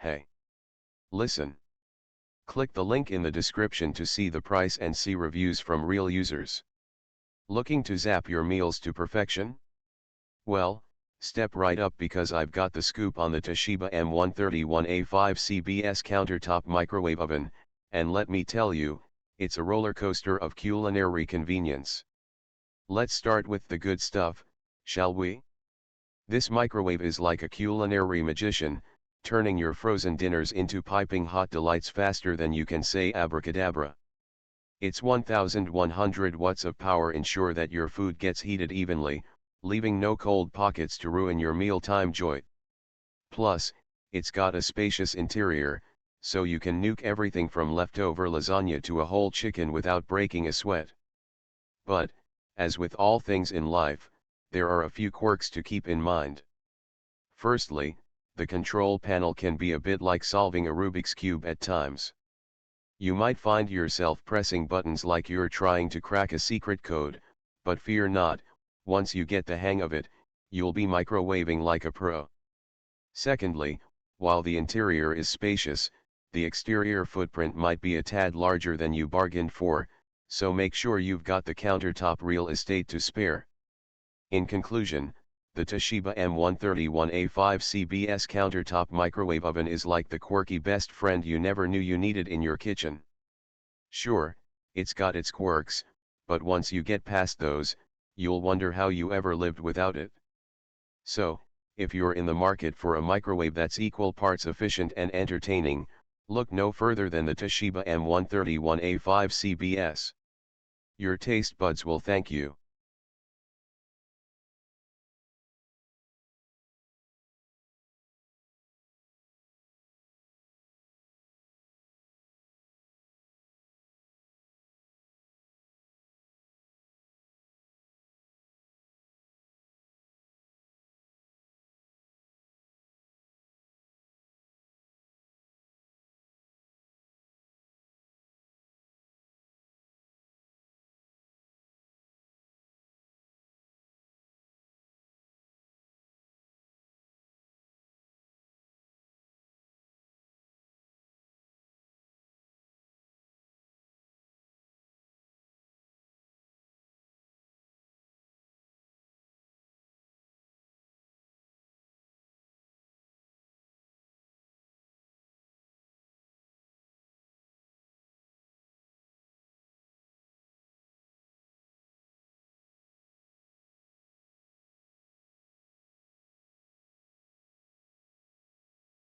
Hey. Listen. Click the link in the description to see the price and see reviews from real users. Looking to zap your meals to perfection? Well, step right up because I've got the scoop on the TOSHIBA EM131A5C BS countertop microwave oven, and let me tell you, it's a roller coaster of culinary convenience. Let's start with the good stuff, shall we? This microwave is like a culinary magician, turning your frozen dinners into piping hot delights faster than you can say abracadabra. Its 1100 watts of power ensure that your food gets heated evenly, leaving no cold pockets to ruin your mealtime joy. Plus, it's got a spacious interior, so you can nuke everything from leftover lasagna to a whole chicken without breaking a sweat. But, as with all things in life, there are a few quirks to keep in mind. Firstly, the control panel can be a bit like solving a Rubik's Cube at times. You might find yourself pressing buttons like you're trying to crack a secret code, but fear not, once you get the hang of it, you'll be microwaving like a pro. Secondly, while the interior is spacious, the exterior footprint might be a tad larger than you bargained for, so make sure you've got the countertop real estate to spare. In conclusion, the TOSHIBA EM131A5C BS countertop microwave oven is like the quirky best friend you never knew you needed in your kitchen. Sure, it's got its quirks, but once you get past those, you'll wonder how you ever lived without it. So, if you're in the market for a microwave that's equal parts efficient and entertaining, look no further than the TOSHIBA EM131A5C BS. Your taste buds will thank you.